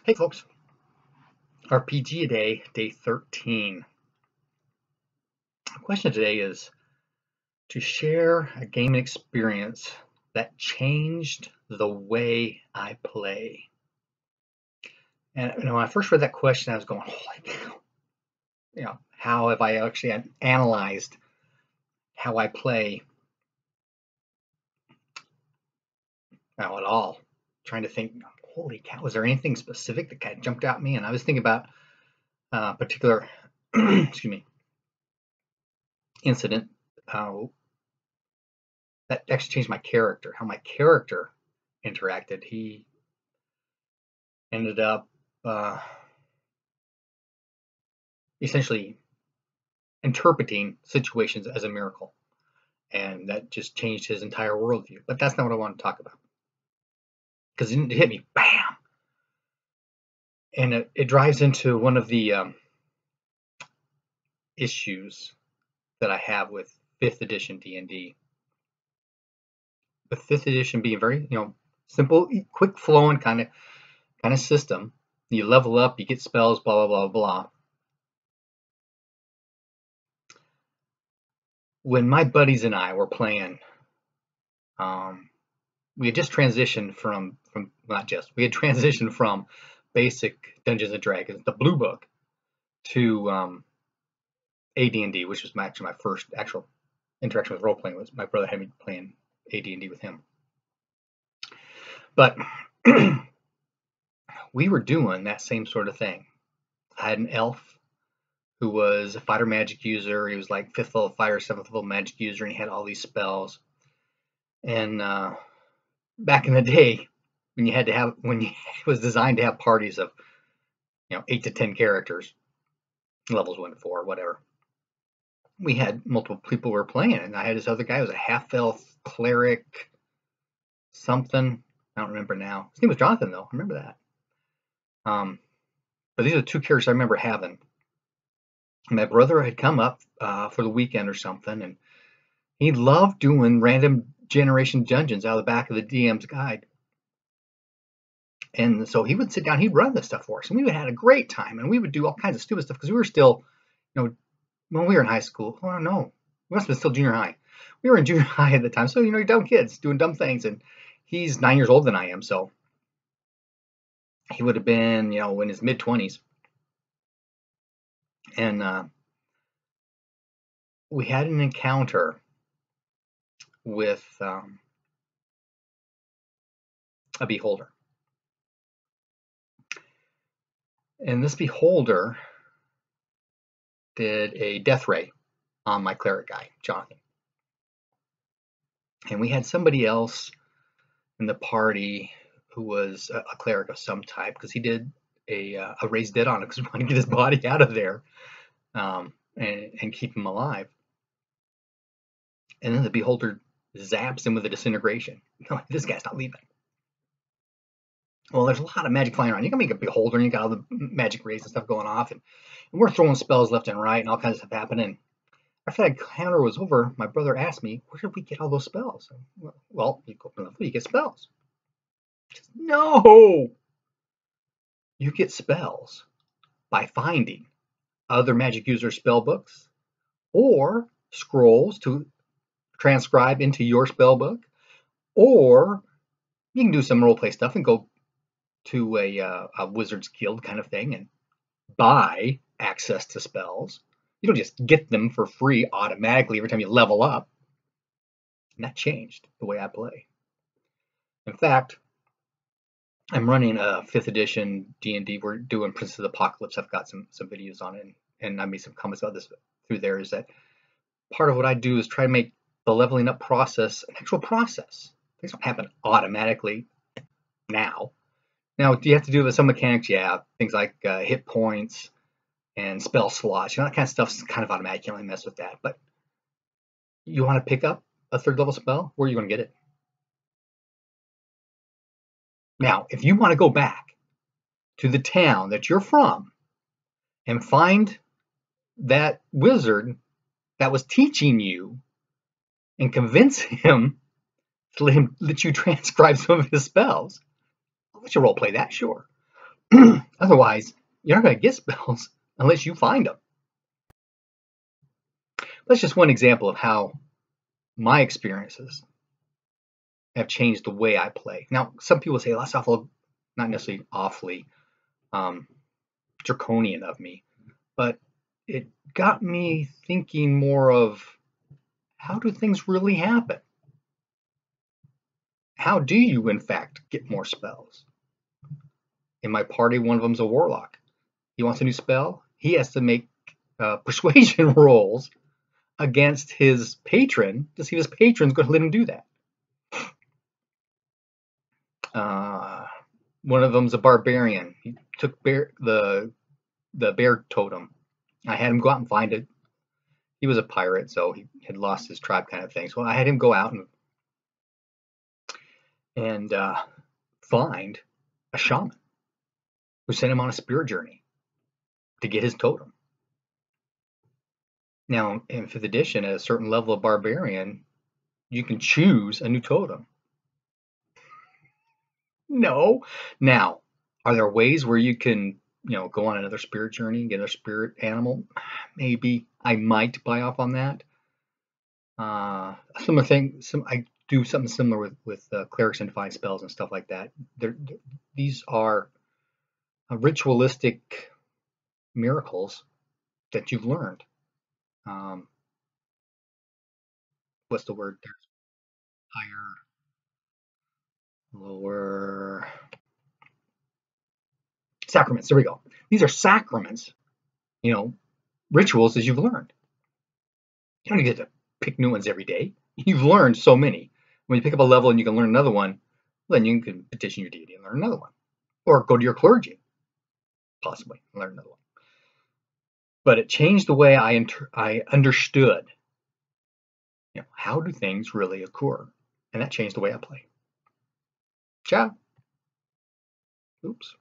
Hey folks, RPG today, day 13. The question today is to share a gaming experience that changed the way I play. And when I first read that question, I was going, holy cow, how have I actually analyzed how I play now at all? Trying to think, holy cow, was there anything specific that kind of jumped out at me? And I was thinking about a particular, excuse me, incident that actually changed my character, how my character interacted. He ended up essentially interpreting situations as a miracle, and that just changed his entire worldview. But that's not what I want to talk about, because it hit me, bam, and it drives into one of the issues that I have with 5th edition D&D. With 5th edition being very, simple, quick flowing kind of system. You level up, you get spells, blah blah blah blah. When my buddies and I were playing, we had just transitioned from we had transitioned from basic Dungeons and Dragons, the Blue Book, to AD&D, which was my first actual interaction with role playing. Was my brother had me playing AD&D with him, but we were doing that same sort of thing. I had an elf who was a fighter magic user. He was like 5th level fighter, 7th level magic user, and he had all these spells. And back in the day, when it was designed to have parties of 8 to 10 characters, levels 1 to 4, whatever, we had multiple people we were playing, and I had this other guy who was a half-elf cleric something. I don't remember now. His name was Jonathan, though. I remember that. But these are the two characters I remember having. My brother had come up for the weekend or something, and he loved doing random generation dungeons out of the back of the DM's guide. And so he would sit down, he'd run this stuff for us, and we would have had a great time, and we would do all kinds of stupid stuff because we were still, when we were in high school, oh no, we must have been still junior high. We were in junior high at the time, so you're dumb kids doing dumb things, and he's 9 years older than I am, so he would have been, in his mid-20s. And we had an encounter with a beholder. And this beholder did a death ray on my cleric guy, Jonathan. And we had somebody else in the party who was a cleric of some type, because he did a raise dead on it because we wanted to get his body out of there and keep him alive. And then the beholder zaps him with a disintegration. This guy's not leaving. Well, there's a lot of magic flying around. You can make a beholder, and you got all the magic rays and stuff going off, and we're throwing spells left and right, and all kinds of stuff happening. After that encounter was over, my brother asked me, "Where did we get all those spells?" Well, you go from the food, you get spells. Said, no, you get spells by finding other magic user spell books or scrolls to transcribe into your spell book, or you can do some roleplay stuff and go to a Wizard's Guild kind of thing and buy access to spells. You don't just get them for free automatically every time you level up. And that changed the way I play. In fact, I'm running a 5th edition D&D. We're doing Princess of the Apocalypse. I've got some videos on it, and I made some comments about this through there. Is that part of what I do is try to make the leveling up process an actual process. Things don't happen automatically now. Now, do you have to do with some mechanics? Yeah, things like hit points and spell slots. That kind of stuff's kind of automatic. You don't really mess with that. But you want to pick up a 3rd level spell? Where are you going to get it? Now, if you want to go back to the town that you're from and find that wizard that was teaching you and convince him to let you transcribe some of his spells, I'll let you role play that, sure. Otherwise, you're not going to get spells unless you find them. That's just one example of how my experiences have changed the way I play. Now, some people say, well, that's awful, not necessarily awfully draconian of me, but it got me thinking more of, how do things really happen? How do you, in fact, get more spells? In my party, one of them's a warlock. He wants a new spell. He has to make persuasion rolls against his patron to see if his patron's going to let him do that. One of them's a barbarian. He took the bear totem. I had him go out and find it. He was a pirate, so he had lost his tribe, kind of thing. So I had him go out and find a shaman who sent him on a spirit journey to get his totem. Now, in 5th edition, at a certain level of barbarian, you can choose a new totem. No. Now, are there ways where you can, go on another spirit journey and get a spirit animal? Maybe. I might buy off on that. Similar thing. I do something similar with clerics and divine spells and stuff like that. These are ritualistic miracles that you've learned. What's the word? There's higher, lower sacraments. There we go. These are sacraments, rituals that you've learned. You don't get to pick new ones every day. You've learned so many. When you pick up a level and you can learn another one, then you can petition your deity and learn another one. Or go to your clergy, possibly, and learn another one. But it changed the way I understood, how do things really occur? And that changed the way I play. Ciao. Oops.